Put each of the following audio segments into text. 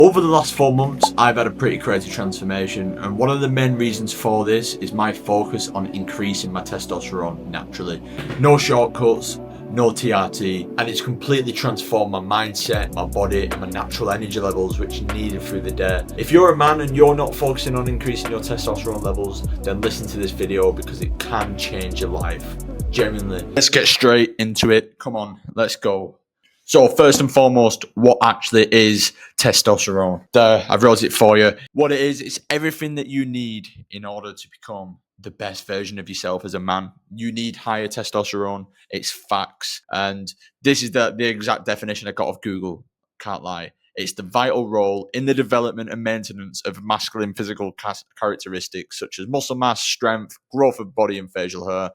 Over the last 4 months, I've had a pretty crazy transformation, and one of the main reasons for this is my focus on increasing my testosterone naturally. No shortcuts, no TRT, and it's completely transformed my mindset, my body, and my natural energy levels, which are needed through the day. If you're a man and you're not focusing on increasing your testosterone levels, then listen to this video because it can change your life. Genuinely. Let's get straight into it. Come on, let's go. So first and foremost, what actually is testosterone? There, I've wrote it for you. What it is, it's everything that you need in order to become the best version of yourself as a man. You need higher testosterone. It's facts. And this is the exact definition I got of Google. Can't lie. It's the vital role in the development and maintenance of masculine physical characteristics such as muscle mass, strength, growth of body and facial hair,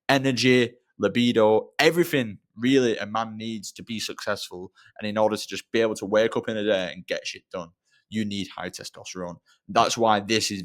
energy, libido, everything really a man needs to be successful. And in order to just be able to wake up in a day and get shit done, you need high testosterone. That's why this is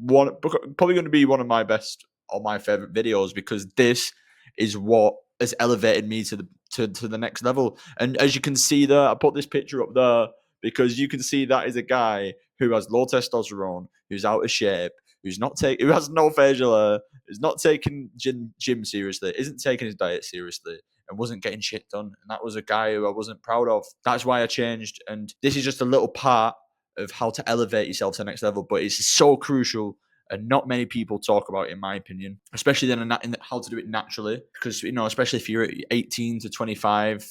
probably going to be one of my best or my favorite videos, because this is what has elevated me to the next level. And as you can see there, I put this picture up there because you can see that is a guy who has low testosterone, who's out of shape, who has no facial hair, who's not taking gym seriously, isn't taking his diet seriously, and wasn't getting shit done. And that was a guy who I wasn't proud of. That's why I changed. And this is just a little part of how to elevate yourself to the next level. But it's so crucial, and not many people talk about it, in my opinion, especially then in how to do it naturally. Because, especially if you're 18 to 25,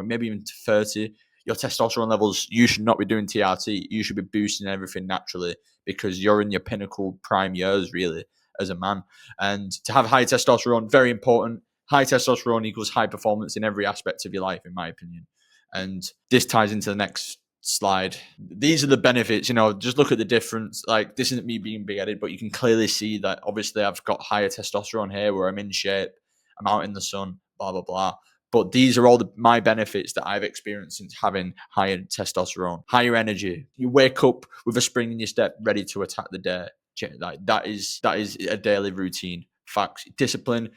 maybe even to 30, your testosterone levels, you should not be doing TRT. You should be boosting everything naturally because you're in your pinnacle prime years, really, as a man. And to have high testosterone, very important. High testosterone equals high performance in every aspect of your life, in my opinion. And this ties into the next slide. These are the benefits, just look at the difference. Like, this isn't me being big-headed, but you can clearly see that obviously I've got higher testosterone here where I'm in shape, I'm out in the sun, blah, blah, blah. But these are all my benefits that I've experienced since having higher testosterone, higher energy. You wake up with a spring in your step, ready to attack the day. Like, that is a daily routine. Facts. Discipline.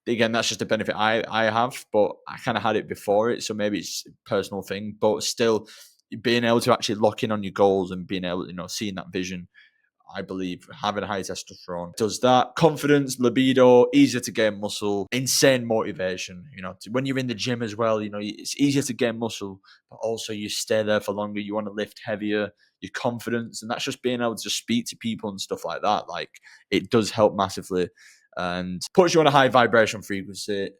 Again, that's just a benefit I have, but I kind of had it before it, so maybe it's a personal thing. But still, being able to actually lock in on your goals and being able, seeing that vision, I believe having a high testosterone does that. Confidence, libido, easier to gain muscle, insane motivation. When you're in the gym as well, it's easier to gain muscle, but also you stay there for longer. You want to lift heavier, your confidence, and that's just being able to speak to people and stuff like that. Like, it does help massively and puts you on a high vibration frequency.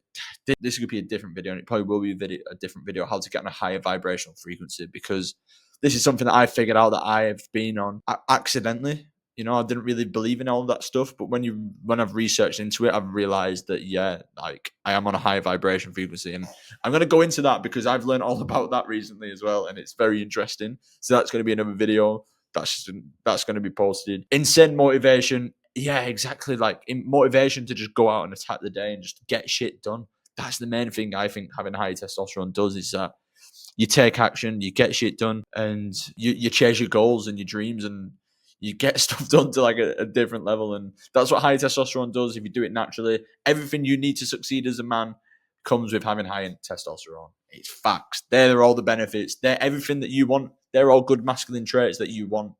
This could be a different video, and it probably will be a different video, how to get on a higher vibrational frequency, because this is something that I figured out that I have been on accidentally. I didn't really believe in all that stuff, but when I've researched into it, I've realized that, like, I am on a high vibration frequency, and I'm going to go into that because I've learned all about that recently as well, and it's very interesting. So that's going to be another video that's going to be posted. Insane motivation. Yeah, exactly. Like, motivation to just go out and attack the day and just get shit done. That's the main thing I think having high testosterone does, is that you take action, you get shit done, and you chase your goals and your dreams, and you get stuff done to like a different level. And that's what high testosterone does. If you do it naturally, everything you need to succeed as a man comes with having high testosterone. It's facts. They're all the benefits. They're everything that you want. They're all good masculine traits that you want,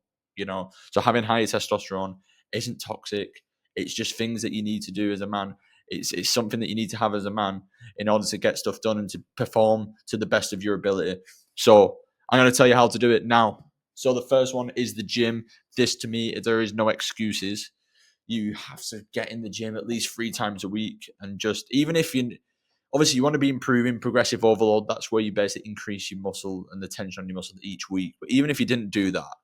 So having higher testosterone isn't toxic. It's just things that you need to do as a man. It's something that you need to have as a man in order to get stuff done and to perform to the best of your ability. So I'm going to tell you how to do it now. So the first one is the gym. This, to me, there is no excuses. You have to get in the gym at least 3 times a week. And just, even if obviously you want to be improving progressive overload, that's where you basically increase your muscle and the tension on your muscle each week. But even if you didn't do that,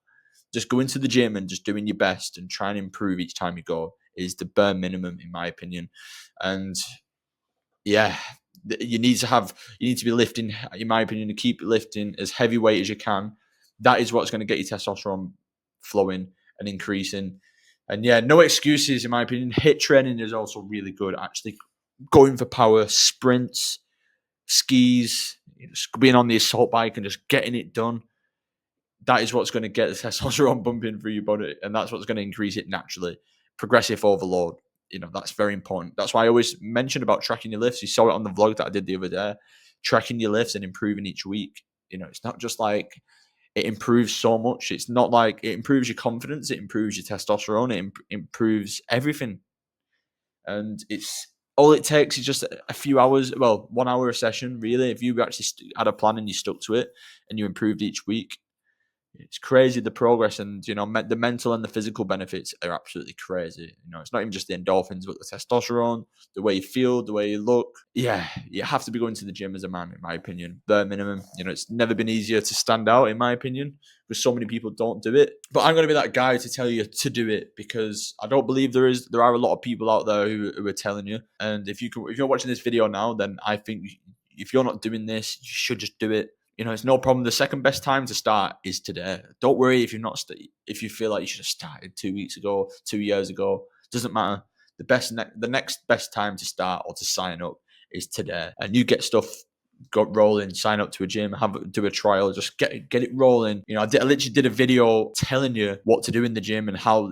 just going to the gym and just doing your best and trying to improve each time you go is the bare minimum, in my opinion. And yeah, you need to be lifting, in my opinion, to keep lifting as heavy weight as you can. That is what's going to get your testosterone flowing and increasing. And yeah, no excuses, in my opinion. HIIT training is also really good. Actually, going for power, sprints, skis, being on the assault bike and just getting it done. That is what's going to get the testosterone pumping through your body, and that's what's going to increase it naturally. Progressive overload, that's very important. That's why I always mention about tracking your lifts. You saw it on the vlog that I did the other day. Tracking your lifts and improving each week. It's not just like it improves so much. It's not like it improves your confidence, it improves your testosterone, it improves everything. And it's all it takes is just a few hours, well, 1 hour a session, really. If you actually had a plan and you stuck to it and you improved each week, it's crazy the progress. And the mental and the physical benefits are absolutely crazy. It's not even just the endorphins, but the testosterone, the way you feel, the way you look. Yeah, you have to be going to the gym as a man, in my opinion, bare minimum. It's never been easier to stand out, in my opinion, because so many people don't do it. But I'm going to be that guy to tell you to do it, because I don't believe there are a lot of people out there who are telling you. And if you're watching this video now, then I think if you're not doing this, you should just do it. It's no problem. The second best time to start is today. Don't worry if if you feel like you should have started 2 weeks ago, 2 years ago. Doesn't matter. The next best time to start or to sign up is today. And you get stuff got rolling. Sign up to a gym, do a trial, just get it rolling. I literally did a video telling you what to do in the gym and how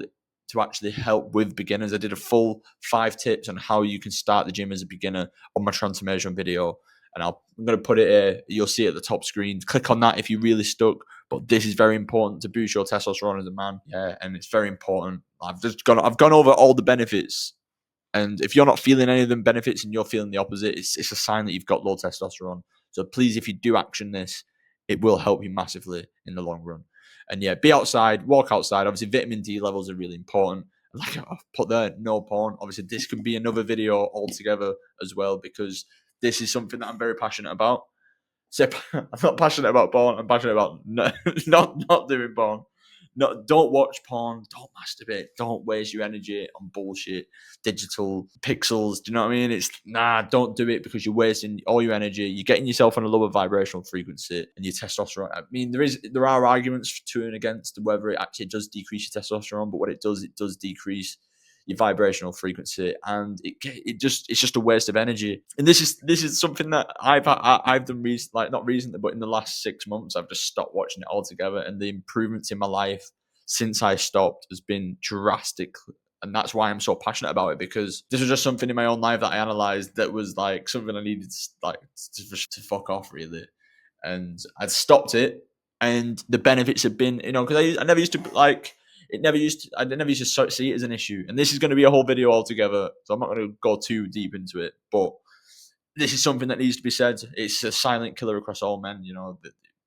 to actually help with beginners. I did a full 5 tips on how you can start the gym as a beginner on my transformation video. And I'm going to put it here. You'll see it at the top screen. Click on that if you're really stuck. But this is very important to boost your testosterone as a man. Yeah, and it's very important. I've gone over all the benefits. And if you're not feeling any of them benefits and you're feeling the opposite, it's a sign that you've got low testosterone. So please, if you do action this, it will help you massively in the long run. And yeah, be outside, walk outside. Obviously, vitamin D levels are really important. Like I've put there, no porn. Obviously, this can be another video altogether as well, because this is something that I'm very passionate about. So I'm not passionate about porn. I'm passionate about not doing porn. Don't watch porn. Don't masturbate. Don't waste your energy on bullshit, digital pixels. Do you know what I mean? Don't do it, because you're wasting all your energy. You're getting yourself on a lower vibrational frequency, and your testosterone. I mean, there are arguments to and against whether it actually does decrease your testosterone, but what it does decrease your vibrational frequency, and it's just a waste of energy. And this is something that I've done not recently, but in the last 6 months, I've just stopped watching it altogether, and the improvements in my life since I stopped has been drastic. And that's why I'm so passionate about it, because this was just something in my own life that I analyzed that was like something I needed to fuck off, really. And I'd stopped it, and the benefits have been, because I never used to like. I never used to see it as an issue. And this is going to be a whole video altogether, so I'm not going to go too deep into it. But this is something that needs to be said. It's a silent killer across all men.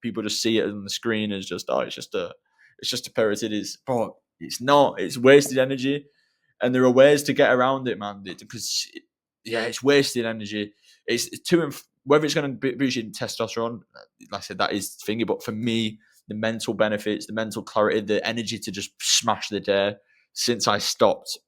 People just see it on the screen as just, it's just a pair of titties. But it's not. It's wasted energy, and there are ways to get around it, man. Because it's wasted energy. It's whether it's going to boost your testosterone. Like I said, that is thingy. But for me, the mental benefits, the mental clarity, the energy to just smash the day since I stopped.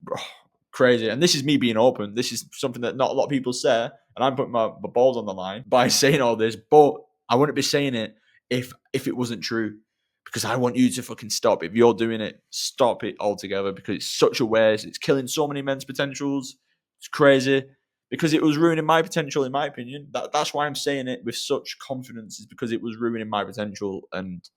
Crazy. And this is me being open. This is something that not a lot of people say, and I'm putting my balls on the line by saying all this, but I wouldn't be saying it if it wasn't true, because I want you to fucking stop. If you're doing it, stop it altogether, because it's such a waste. It's killing so many men's potentials. It's crazy, because it was ruining my potential, in my opinion. That's why I'm saying it with such confidence, is because it was ruining my potential, and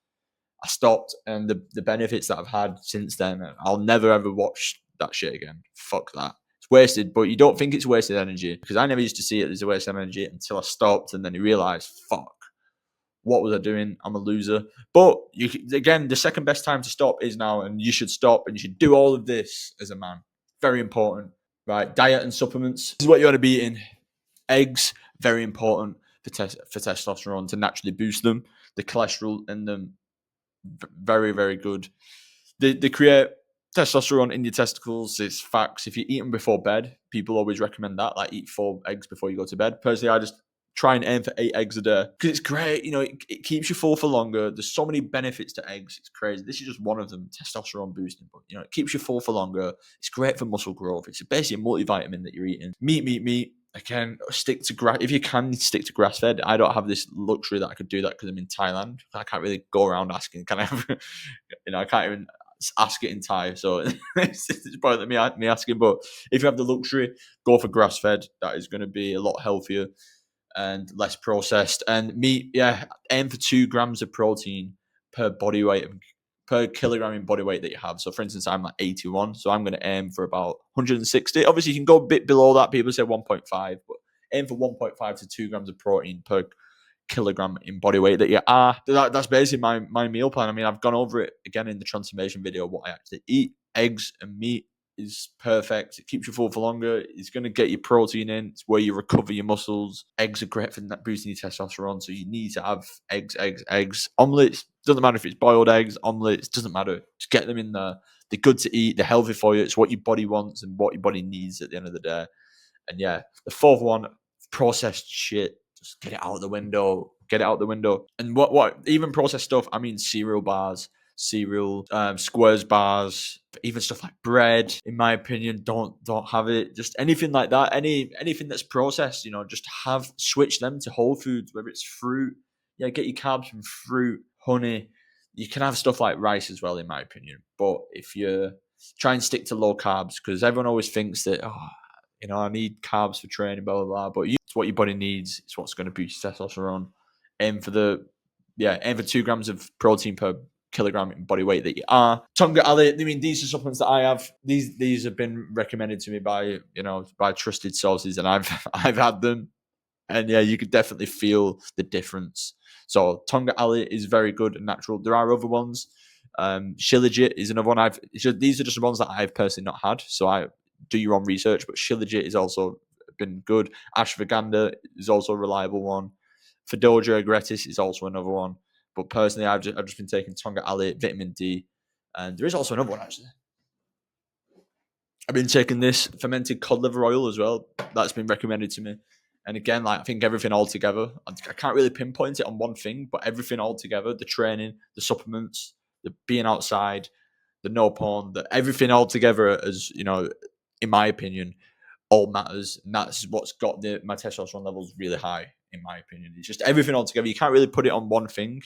I stopped. And the benefits that I've had since then, I'll never ever watch that shit again. Fuck that. It's wasted, but you don't think it's wasted energy, because I never used to see it as a waste of energy until I stopped, and then you realise, fuck, what was I doing? I'm a loser. But again, the second best time to stop is now, and you should stop, and you should do all of this as a man. Very important. Right, diet and supplements. This is what you want to be eating. Eggs, very important for testosterone, to naturally boost them. The cholesterol in them, very, very good. They create testosterone in your testicles. It's facts. If you eat them before bed, people always recommend that. Like, eat 4 eggs before you go to bed. Personally, I just try and aim for 8 eggs a day, because it's great. It keeps you full for longer. There's so many benefits to eggs. It's crazy. This is just one of them, testosterone boosting. But it keeps you full for longer. It's great for muscle growth. It's basically a multivitamin that you're eating. Meat. Again, stick to grass. If you can, stick to grass fed. I don't have this luxury that I could do that, because I'm in Thailand. I can't really go around asking, can I have, I can't even ask it in Thai. So it's probably me asking. But if you have the luxury, go for grass fed. That is going to be a lot healthier and less processed. And meat, aim for 2 grams of protein per body weight, per kilogram in body weight that you have. So for instance, I'm like 81, so I'm going to aim for about 160. Obviously, you can go a bit below that. People say 1.5, but aim for 1.5 to 2 grams of protein per kilogram in body weight that you are. That's basically my meal plan. I mean, I've gone over it again in the transformation video, what I actually eat. Eggs and meat is perfect. It keeps you full for longer. It's going to get your protein in. It's where you recover your muscles. Eggs are great for boosting your testosterone, so you need to have eggs. Omelets, doesn't matter if it's boiled eggs, omelets, doesn't matter. Just get them in there. They're good to eat. They're healthy for you. It's what your body wants and what your body needs at the end of the day. And yeah, the fourth one, processed shit. Just get it out the window. Get it out the window. And what even processed stuff, I mean cereal bars, squares bars, even stuff like bread, in my opinion, don't have it. Just anything like that, anything that's processed, just switch them to whole foods, whether it's fruit. Yeah, get your carbs from fruit, honey. You can have stuff like rice as well, in my opinion. But if you try and stick to low carbs, because everyone always thinks that, I need carbs for training, blah, blah, blah. But it's what your body needs. It's what's going to boost your testosterone. Aim for 2 grams of protein per kilogram in body weight that you are. Tonga Ali, I mean, these are supplements that I have. These have been recommended to me by trusted sources, and I've had them. And yeah, you could definitely feel the difference. So Tonga Ali is very good and natural. There are other ones. Shilajit is another one. These are just the ones that I've personally not had. So I do your own research. But Shilajit is also been good. Ashwagandha is also a reliable one. Fedoja agretis is also another one. But personally, I've just been taking Tonga Ali, vitamin D, and there is also another one actually. I've been taking this fermented cod liver oil as well. That's been recommended to me. And again, I think everything all together, I can't really pinpoint it on one thing, but everything all together, the training, the supplements, the being outside, the no porn, everything all together, as in my opinion, all matters. And that's what's got my testosterone levels really high, in my opinion. It's just everything all together. You can't really put it on one thing.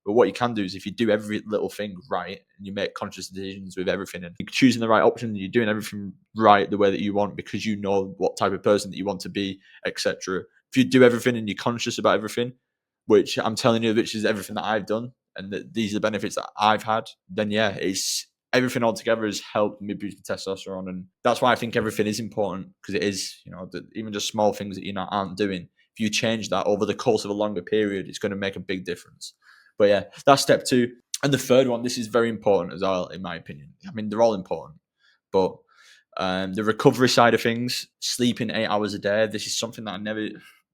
But what you can do is if you do every little thing right and you make conscious decisions with everything and you're choosing the right option, you're doing everything right the way that you want because you know what type of person that you want to be, etc. If you do everything and you're conscious about everything, which I'm telling you, which is everything that I've done, and these are the benefits that I've had, then yeah, it's everything altogether has helped me boost the testosterone. And that's why I think everything is important, because it is, even just small things that aren't doing. If you change that over the course of a longer period, it's going to make a big difference. But yeah, that's step 2. And the third one, this is very important as well, in my opinion. I mean, they're all important. But the recovery side of things, sleeping 8 hours a day, this is something that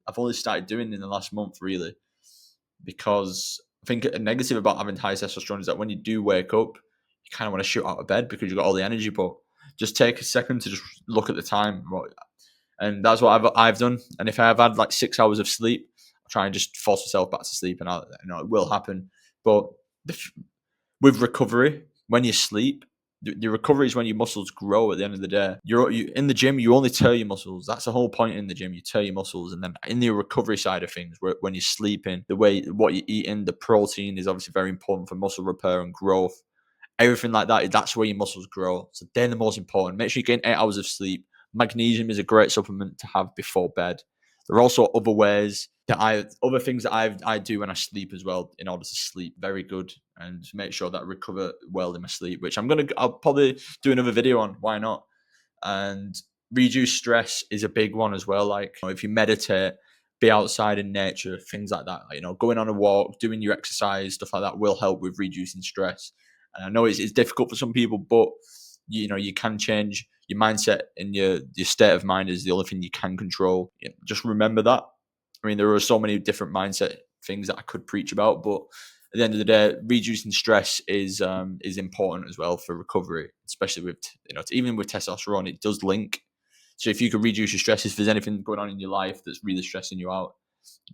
I've only started doing in the last month, really. Because I think a negative about having high testosterone is that when you do wake up, you kind of want to shoot out of bed because you've got all the energy. But just take a second to just look at the time. And that's what I've done. And if I've had 6 hours of sleep, try and just force myself back to sleep, and it will happen. But with recovery, when you sleep, the recovery is when your muscles grow. At the end of the day, you in the gym, you only tear your muscles. That's the whole point in the gym. You tear your muscles, and then in the recovery side of things, when you're sleeping, what you're eating, the protein is obviously very important for muscle repair and growth. Everything like that, that's where your muscles grow. So they're the most important. Make sure you get 8 hours of sleep. Magnesium is a great supplement to have before bed. There are also other things that I do when I sleep as well, in order to sleep very good and make sure that I recover well in my sleep, which I'll probably do another video on. Why not? And reduce stress is a big one as well. If you meditate, be outside in nature, things like that. Going on a walk, doing your exercise, stuff like that will help with reducing stress. And I know it's difficult for some people, but you can change your mindset, and your state of mind is the only thing you can control. Just remember that. I mean, there are so many different mindset things that I could preach about, but at the end of the day, reducing stress is important as well for recovery, especially with even with testosterone, it does link. So if you can reduce your stress, if there's anything going on in your life that's really stressing you out,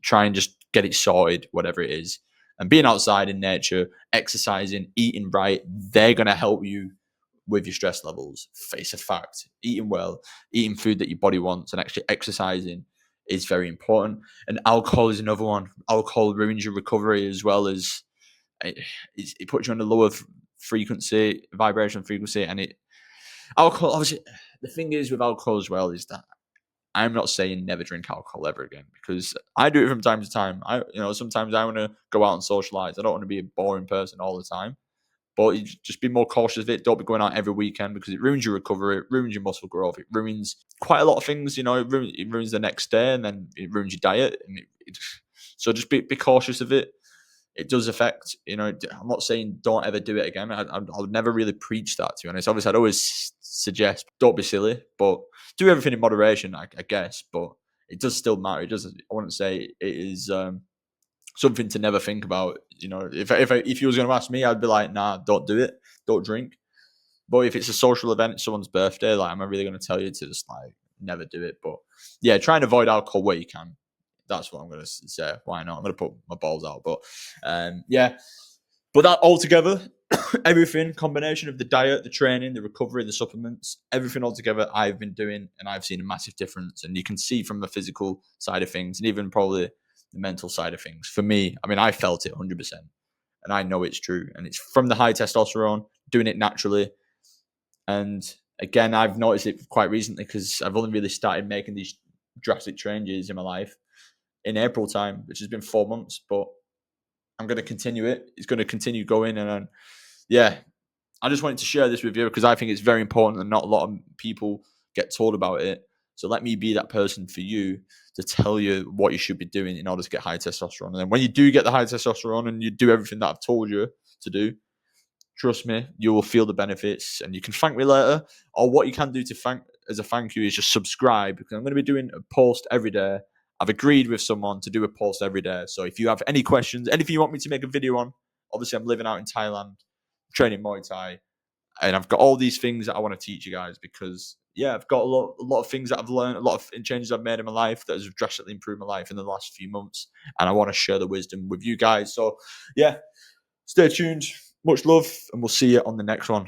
try and just get it sorted, whatever it is. And being outside in nature, exercising, eating right, they're going to help you with your stress levels. It's a fact. Eating well, eating food that your body wants, and actually exercising is very important. And alcohol is another one. Alcohol ruins your recovery, as well as it puts you on a lower vibration frequency. And alcohol, obviously, the thing is with alcohol as well is that I'm not saying never drink alcohol ever again, because I do it from time to time. Sometimes I want to go out and socialize. I don't want to be a boring person all the time. But you just be more cautious of it. Don't be going out every weekend, because it ruins your recovery, it ruins your muscle growth, it ruins quite a lot of things. It ruins the next day, and then it ruins your diet. And So just be cautious of it. It does affect, I'm not saying don't ever do it again. I would never really preach that, to be honest. Obviously, I'd always suggest don't be silly, but do everything in moderation, I guess. But it does still matter. It does. I wouldn't say it is something to never think about. If you was going to ask me, I'd be like, nah, don't do it. Don't drink. But if it's a social event, it's someone's birthday, like, am I really going to tell you to just like never do it? But yeah, try and avoid alcohol where you can. That's what I'm going to say. Why not? I'm going to put my balls out. But yeah, but that altogether, everything, combination of the diet, the training, the recovery, the supplements, everything altogether, I've been doing, and I've seen a massive difference. And you can see from the physical side of things, and even probably the mental side of things. For me, I mean, I felt it 100%, and I know it's true. And it's from the high testosterone, doing it naturally. And again, I've noticed it quite recently because I've only really started making these drastic changes in my life in April time, which has been 4 months. But I'm going to continue it. It's going to continue going. And yeah, I just wanted to share this with you because I think it's very important and not a lot of people get told about it. So let me be that person for you to tell you what you should be doing in order to get high testosterone. And then when you do get the high testosterone and you do everything that I've told you to do, trust me, you will feel the benefits and you can thank me later. Or what you can do to thank as a thank you is just subscribe, because I'm going to be doing a post every day. I've agreed with someone to do a post every day. So if you have any questions, anything you want me to make a video on, obviously I'm living out in Thailand, training Muay Thai, and I've got all these things that I want to teach you guys because yeah, I've got a lot of things that I've learned, a lot of changes I've made in my life that has drastically improved my life in the last few months, and I want to share the wisdom with you guys. So yeah, stay tuned. Much love, and we'll see you on the next one.